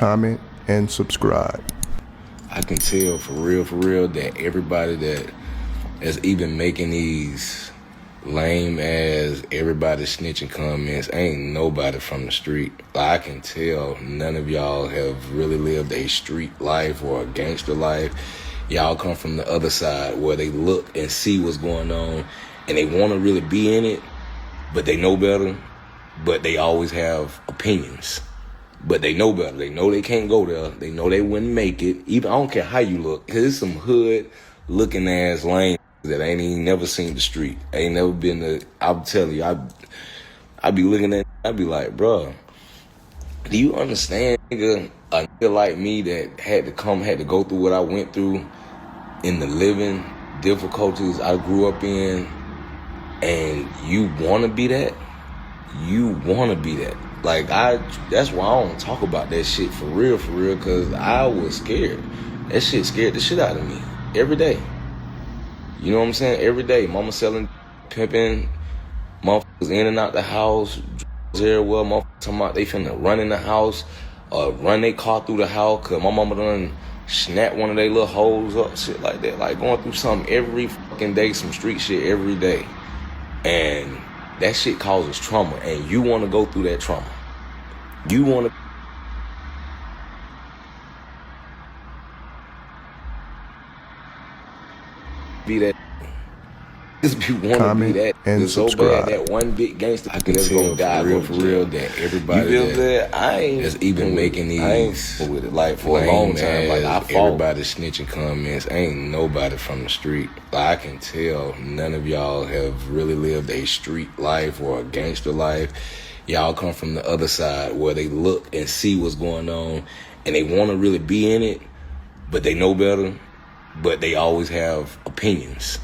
comment, and subscribe. I can tell for real that everybody that is even making these lame ass everybody snitching comments ain't nobody from the street. I can tell none of y'all have really lived a street life or a gangster life. Y'all come from the other side where they look and see what's going on and they want to really be in it, but they know better, but they always have opinions. But they know better. They know they can't go there. They know they wouldn't make it. Even I don't care how you look. Cause there's some hood looking ass lame that ain't even never seen the street. Ain't never been to. I'm telling you, I be looking at. I be like, bro, do you understand, nigga? A nigga like me that had to go through what I went through in the living difficulties I grew up in, and you wanna be that? You wanna be that? Like, that's why I don't talk about that shit for real, because I was scared. That shit scared the shit out of me every day. You know what I'm saying? Every day, mama selling, pimping, motherfuckers in and out the house, drugs everywhere, motherfuckers talking about they finna run in the house, run their car through the house, cause my mama done snap one of their little holes up, shit like that. Like, going through something every fucking day, some street shit every day. And that shit causes trauma, and you wanna go through that trauma. You wanna be that. Just wanna be that. And so subscribe. bad that one big gangster I can tell for real that everybody that's even making these with it, like for a long time, like I fought everybody snitching comments. Ain't nobody from the street. Like, I can tell none of y'all have really lived a street life or a gangster life. Y'all come from the other side where they look and see what's going on and they want to really be in it, but they know better, but they always have opinions.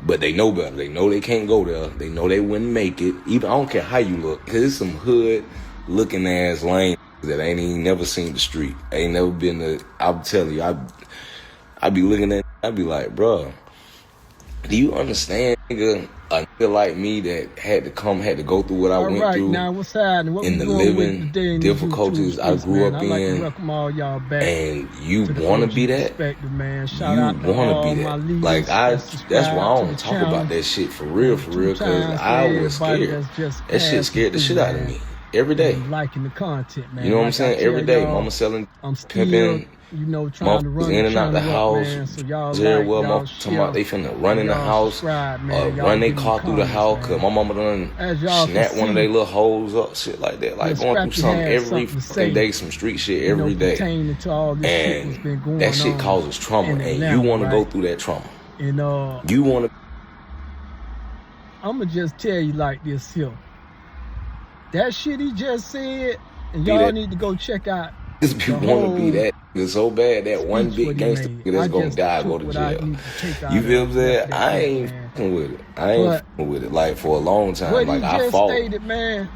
But they know better. They know they can't go there. They know they wouldn't make it. Even I don't care how you look. Cause there's some hood looking ass lame that ain't even never seen the street. Ain't never been to. I'm telling you, I be looking at. I be like, bro, do you understand, nigga? A nigga like me that had to go through what I went through now, what's happening? What in the living difficulties I grew up in, all y'all back and you want to be that? Man. You want to be that? Like, that's why I don't talk about that shit for real, because I was scared. That shit scared the shit out of me every day. Liking the content, man. You know what I'm saying? Every day, mama selling, pimping, trying to run in and out the house, everywhere, motherfuckers talking about they finna run in the house, run their car through the house, cause my mama done snap one of their little holes up, shit like that. Like, going through something every fucking day, some street shit every day. And that shit causes trauma, and you wanna go through that trauma. You wanna. I'ma just tell you like this here. That shit he just said, and y'all need to go check out. Just want to be that nigga so bad that one big gangster that's gonna die, go to jail. You feel what I'm saying? I ain't fucking with it. I ain't fucking with it. Like, for a long time, like, I fought. Stated, man,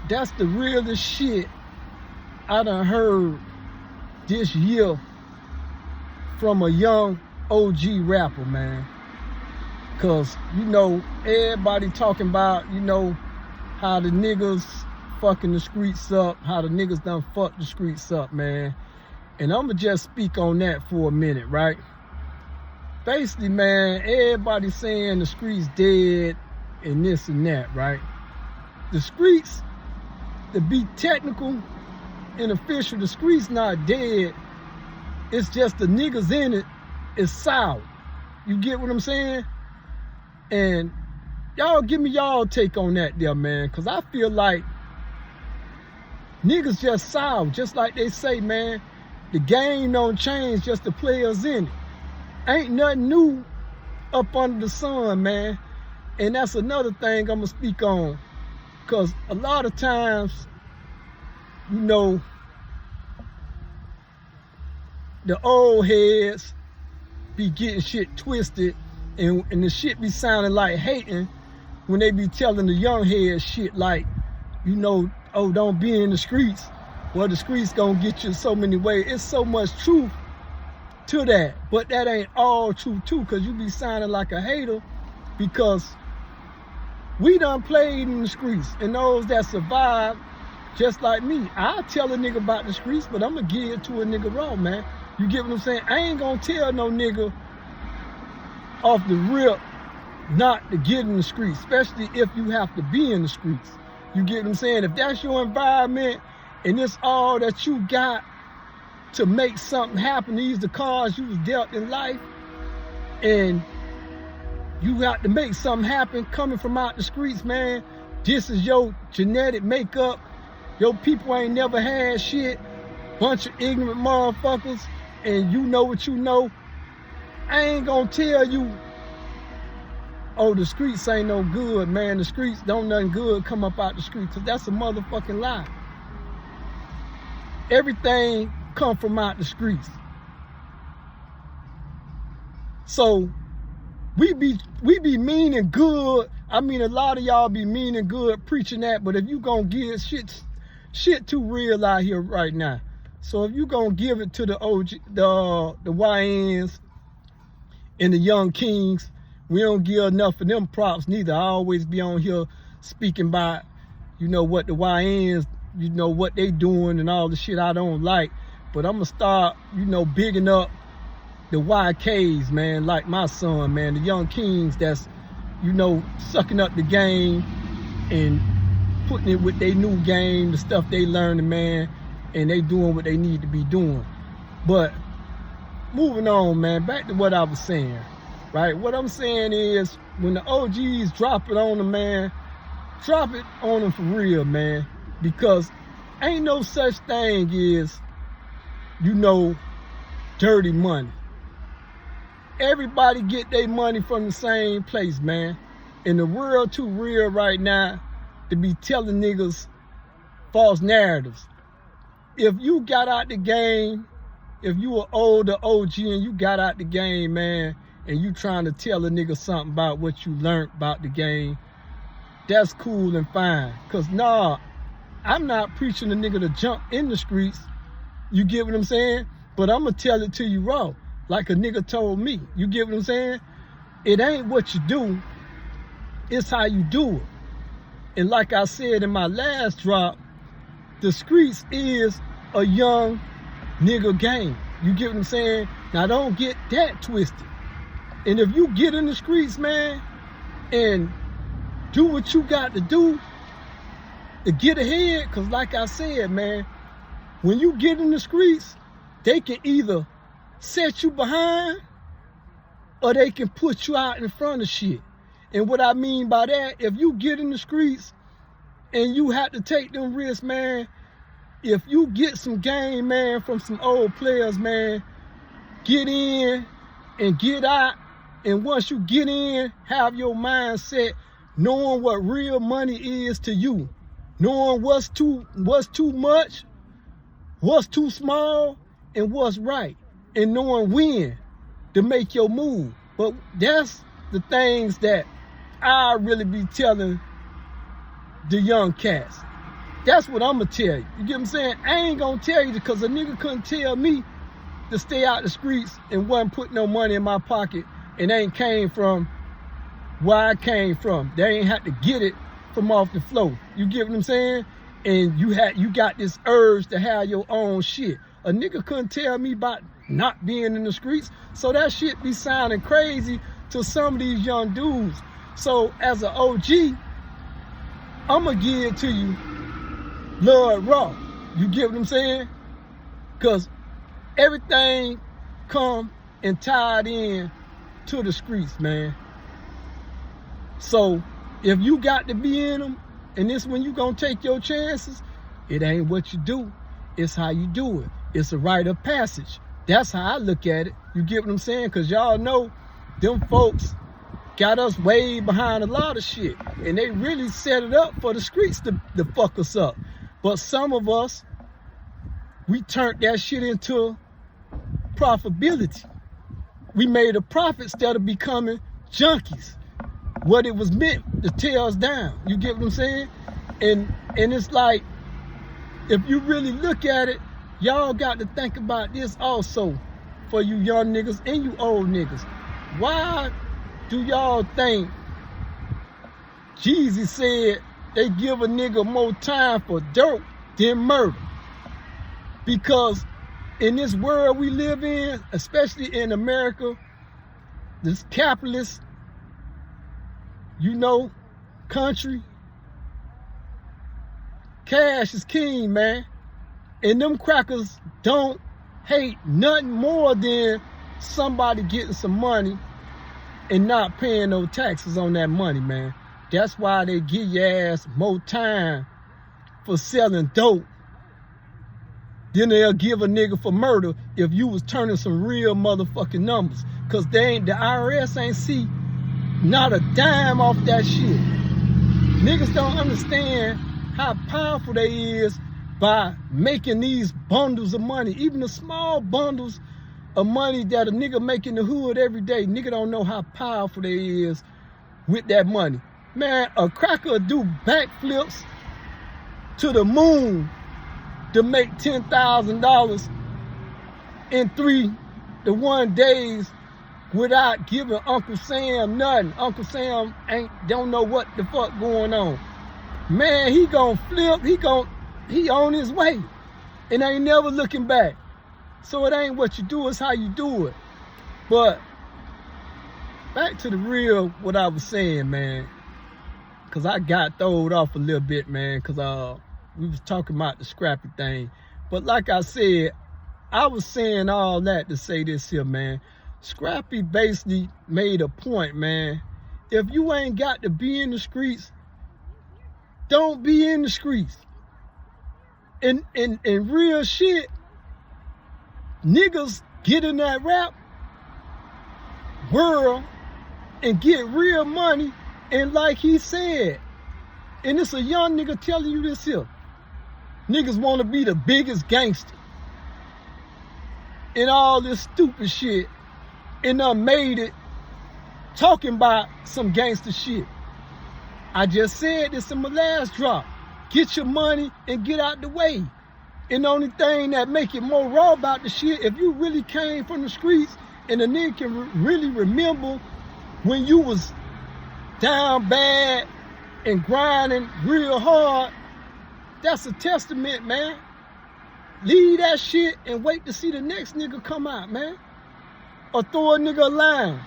that's the realest shit I done heard this year from a young OG rapper, man. Cause, everybody talking about, how the niggas fucking the streets up, how the niggas done fucked the streets up, man. And I'ma just speak on that for a minute, right? Basically, man, everybody saying the streets dead and this and that, right? The streets, to be technical and official, the streets not dead. It's just the niggas in it is sour. You get what I'm saying? And y'all give me y'all take on that there, man. Cause I feel like niggas just sour, just like they say, man. The game don't change, just the players in it. Ain't nothing new up under the sun, man. And that's another thing I'm gonna speak on. Cause a lot of times, the old heads be getting shit twisted, and the shit be sounding like hating when they be telling the young heads shit like, oh, don't be in the streets. Well, the streets gonna get you so many ways. It's so much truth to that, but that ain't all true too, cause you be sounding like a hater, because we done played in the streets, and those that survived just like me. I'll tell a nigga about the streets, but I'm going to give it to a nigga raw, man. You get what I'm saying? I ain't going to tell no nigga off the rip not to get in the streets, especially if you have to be in the streets. You get what I'm saying? If that's your environment and it's all that you got to make something happen, these the cards you was dealt in life, and you got to make something happen coming from out the streets, man. This is your genetic makeup. Your people ain't never had shit. Bunch of ignorant motherfuckers, and you know what you know. I ain't gonna tell you, oh, the streets ain't no good, man. The streets don't nothing good come up out the streets, because that's a motherfucking lie. Everything come from out the streets. So we be meaning good. I mean, a lot of y'all be meaning good preaching that, but if you gonna give shit too real out here right now. So if you gonna give it to the OG, the YNs and the young kings, we don't give enough of them props neither. I always be on here speaking about, you know, what the YNs, you know, what they doing and all the shit I don't like. But I'm gonna start, you know, bigging up the YKs, man, like my son, man, the young kings that's, you know, sucking up the game and putting it with their new game, the stuff they learning, man, and they doing what they need to be doing. But moving on, man, back to what I was saying, right? What I'm saying is, when the OGs drop it on them, man, drop it on them for real, man, because ain't no such thing as, you know, dirty money. Everybody get their money from the same place, man. And the world too real right now to be telling niggas false narratives. If you got out the game, if you an older OG and you got out the game, man, and you trying to tell a nigga something about what you learned about the game, that's cool and fine. Cause nah, I'm not preaching a nigga to jump in the streets. You get what I'm saying? But I'm gonna tell it to you raw, like a nigga told me. You get what I'm saying? It ain't what you do, it's how you do it. And like I said in my last drop, the streets is a young nigga game. You get what I'm saying? Now don't get that twisted. And if you get in the streets, man, and do what you got to do to get ahead, because like I said, man, when you get in the streets, they can either set you behind or they can put you out in front of shit. And what I mean by that, if you get in the streets and you have to take them risks, man, if you get some game, man, from some old players, man, get in and get out. And once you get in, have your mindset knowing what real money is to you, knowing what's too much, what's too small, and what's right, and knowing when to make your move. But that's the things that I really be telling the young cats. That's what I'm gonna tell you. You get what I'm saying? I ain't gonna tell you because a nigga couldn't tell me to stay out the streets and wasn't put no money in my pocket and ain't came from where I came from. They ain't had to get it from off the floor. You get what I'm saying? And you got this urge to have your own shit. A nigga couldn't tell me about not being in the streets. So that shit be sounding crazy to some of these young dudes. So as an OG, I'ma give it to you, Lord Raw. You get what I'm saying? Cause everything come and tied in to the streets, man. So if you got to be in them, and this when you gonna take your chances, it ain't what you do, it's how you do it. It's a rite of passage. That's how I look at it. You get what I'm saying? Cause y'all know them folks got us way behind a lot of shit. And they really set it up for the streets to fuck us up. But some of us, we turned that shit into profitability. We made a profit instead of becoming junkies. What it was meant to tear us down. You get what I'm saying? And it's like, if you really look at it, y'all got to think about this also for you young niggas and you old niggas. Why do y'all think Jesus said they give a nigga more time for dirt than murder. Because in this world we live in, especially in America, this capitalist, country, cash is king, man. And them crackers don't hate nothing more than somebody getting some money and not paying no taxes on that money, man. That's why they give your ass more time for selling dope than they'll give a nigga for murder if you was turning some real motherfucking numbers. Cause the IRS ain't see not a dime off that shit. Niggas don't understand how powerful they is by making these bundles of money. Even the small bundles of money that a nigga make in the hood every day. Nigga don't know how powerful they is with that money. Man, a cracker do backflips to the moon to make $10,000 in 3 to 1 days without giving Uncle Sam nothing. Uncle Sam don't know what the fuck going on. Man, he gon' flip, he on his way and ain't never looking back. So it ain't what you do, it's how you do it. But back to the real, what I was saying, man, because I got throwed off a little bit, man, because we was talking about the scrappy thing. But like I said, I was saying all that to say this here, man. Scrappy basically made a point, man. If you ain't got to be in the streets, don't be in the streets. In real shit, niggas get in that rap world and get real money. And like he said, and it's a young nigga telling you this here, niggas want to be the biggest gangster and all this stupid shit, and made it talking about some gangster shit. I just said this in my last drop. Get your money and get out the way. And the only thing that make it more raw about the shit, if you really came from the streets and a nigga can really remember when you was down bad and grinding real hard, that's a testament, man. Leave that shit and wait to see the next nigga come out, man. Or throw a nigga a line.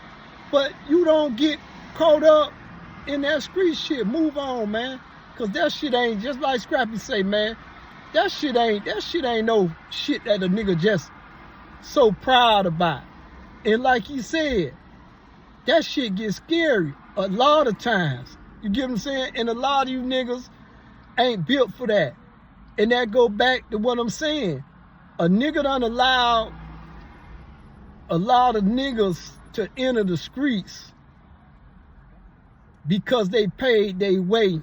But you don't get caught up in that street shit. Move on, man. Cause that shit ain't, just like Scrappy say, man, that shit ain't no shit that a nigga just so proud about. And like he said, that shit gets scary a lot of times. You get what I'm saying? And a lot of you niggas ain't built for that. And that go back to what I'm saying. A nigga done allowed a lot of niggas to enter the streets because they paid their way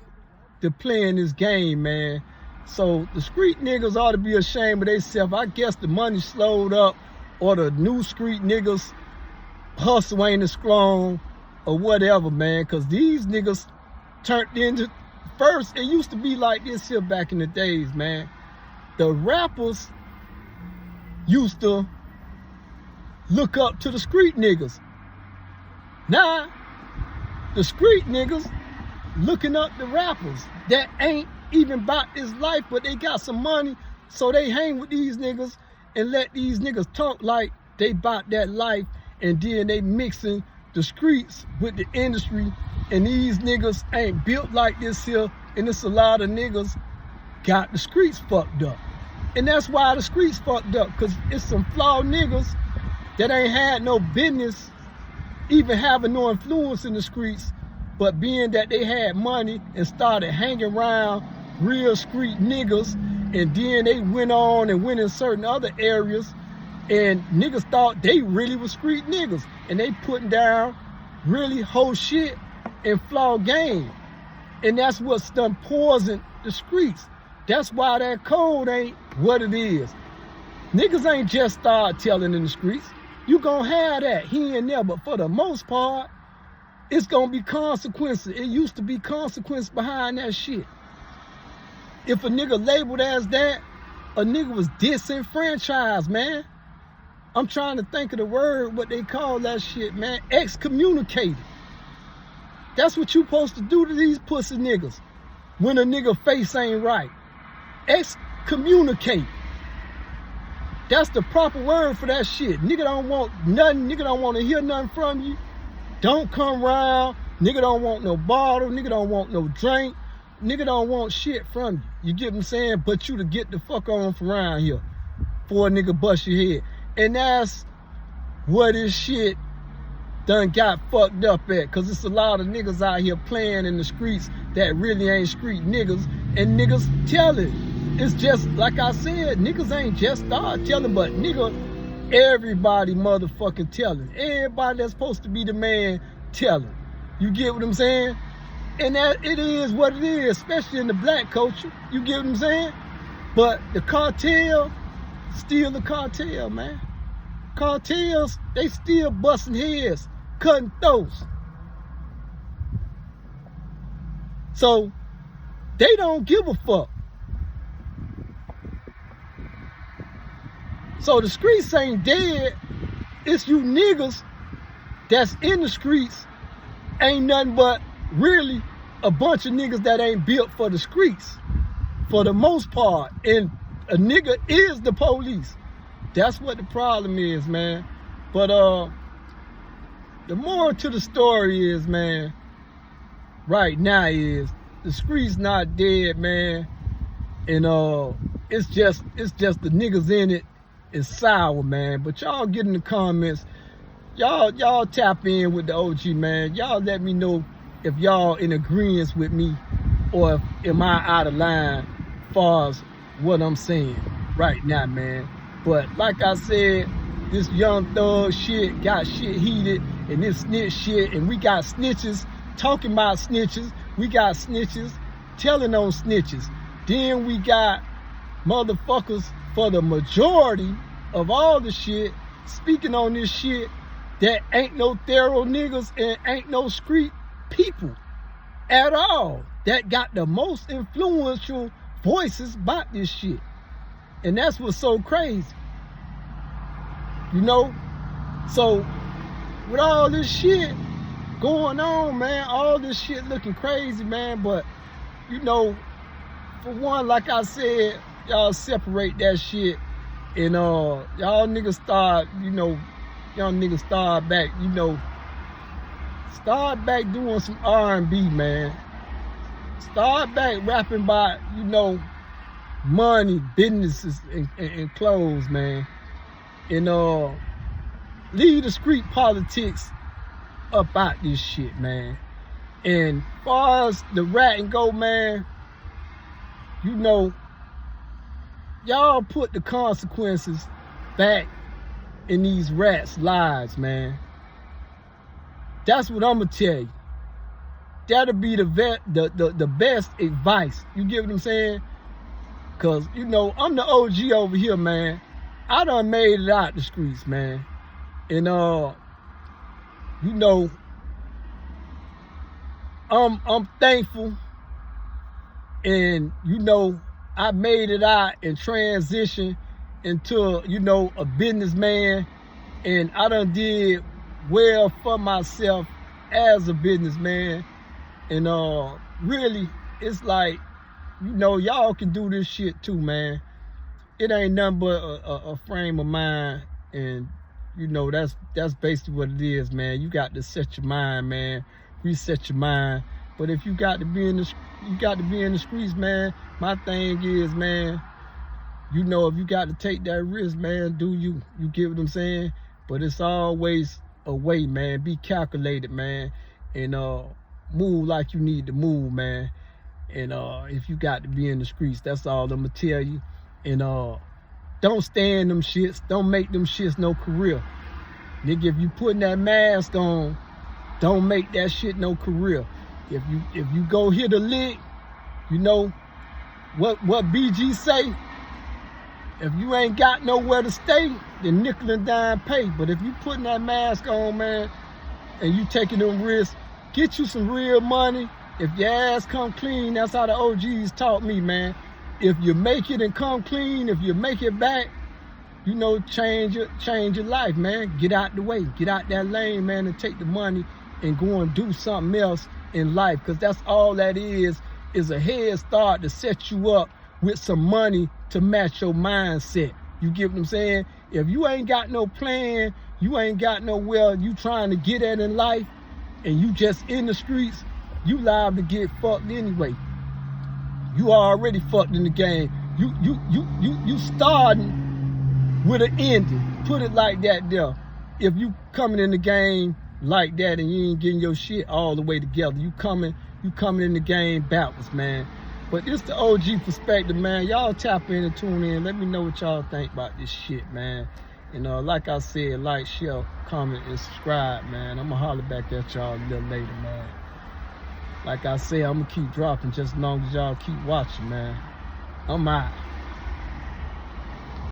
to playing this game, man. So the street niggas ought to be ashamed of themselves. I guess the money slowed up, or the new street niggas hustle ain't as strong, or whatever, man. Because these niggas turned into, first, it used to be like this here back in the days, man. The rappers used to look up to the street niggas. Now, the street niggas looking up the rappers that ain't even about this life, but they got some money, so they hang with these niggas and let these niggas talk like they about that life, and then they mixing the streets with the industry, and these niggas ain't built like this here, and it's a lot of niggas got the streets fucked up. And that's why the streets fucked up, because it's some flawed niggas that ain't had no business even having no influence in the streets, but being that they had money and started hanging around real street niggas, and then they went on and went in certain other areas, and niggas thought they really was street niggas, and they putting down really whole shit and flawed game. And that's what's done poisoned the streets. That's why that code ain't what it is. Niggas ain't just start telling in the streets. You gonna have that here and there, but for the most part, it's gonna be consequences. It used to be consequence behind that shit. If a nigga labeled as that, a nigga was disenfranchised, man. I'm trying to think of the word, what they call that shit, man. Excommunicated. That's what you supposed to do to these pussy niggas when a nigga face ain't right. Communicate. That's the proper word for that shit. Nigga don't want nothing. Nigga don't want to hear nothing from you. Don't come around. Nigga don't want no bottle. Nigga don't want no drink. Nigga don't want shit from you. You get what I'm saying? But you to get the fuck on from around here before a nigga bust your head. And that's what this shit done got fucked up at. Cause it's a lot of niggas out here playing in the streets that really ain't street niggas. And niggas tell it. It's just, like I said, niggas ain't just start telling, but nigga, everybody motherfucking telling. Everybody that's supposed to be the man telling. You get what I'm saying? And that it is what it is, especially in the black culture. You get what I'm saying? But the cartel, still the cartel, man. Cartels, they still busting heads, cutting throats. So, they don't give a fuck. So the streets ain't dead. It's you niggas that's in the streets ain't nothing but really a bunch of niggas that ain't built for the streets for the most part. And a nigga is the police. That's what the problem is, man. But the moral to the story is, man, right now is the streets not dead, man. And it's just the niggas in it. It's sour, man. But y'all get in the comments. Y'all tap in with the OG, man. Y'all let me know if y'all in agreement with me or if am I out of line as far as what I'm saying right now, man. But like I said, this young thug shit got shit heated, and this snitch shit, and we got snitches talking about snitches. We got snitches telling on snitches. Then we got motherfuckers for the majority of all the shit speaking on this shit that ain't no thorough niggas and ain't no street people at all that got the most influential voices about this shit. And that's what's so crazy. You know? So with all this shit going on, man, all this shit looking crazy, man, but you know, for one, like I said, y'all separate that shit and y'all niggas start, you know, y'all niggas start back, you know, start back doing some R&B, man. Start back rapping about, you know, money, businesses, and clothes, man. And leave the street politics up out this shit, man. And as far as the ratting go, man, you know, y'all put the consequences back in these rats' lives, man. That's what I'm gonna tell you. That'll be the best advice. You get what I'm saying? Cause you know, I'm the OG over here, man. I done made it out the streets, man. And you know, I'm thankful. And you know, I made it out and transitioned into, you know, a businessman, and I done did well for myself as a businessman. And really, it's like, you know, y'all can do this shit too, man. It ain't nothing but a frame of mind, and you know, that's basically what it is, man. You got to set your mind, man. Reset your mind. But if you got to be in the streets, man. My thing is, man, you know, if you got to take that risk, man, do you? You get what I'm saying? But it's always a way, man. Be calculated, man, and move like you need to move, man. And if you got to be in the streets, that's all I'm gonna tell you. And don't stay in them shits. Don't make them shits no career. Nigga, if you putting that mask on, don't make that shit no career. If you go hit a lick, you know what BG say? If you ain't got nowhere to stay, then nickel and dime pay. But if you putting that mask on, man, and you taking them risks, get you some real money. If your ass come clean, that's how the OGs taught me, man. If you make it and come clean, if you make it back, you know, change your life, man. Get out the way, get out that lane, man, and take the money and go and do something else in life. Because that's all that is a head start to set you up with some money to match your mindset. You get what I'm saying? If you ain't got no plan, you ain't got nowhere you trying to get at in life, and you just in the streets, you liable to get fucked anyway. You already fucked in the game. You starting with an ending. Put it like that there. If you coming in the game like that and you ain't getting your shit all the way together, you coming in the game backwards, man. But it's the OG perspective, man. Y'all tap in and tune in. Let me know what y'all think about this shit, man. And like I said, like, share, comment, and subscribe, man. I'm gonna holler back at y'all a little later, man. Like I said, I'm gonna keep dropping just as long as y'all keep watching, man. I'm out.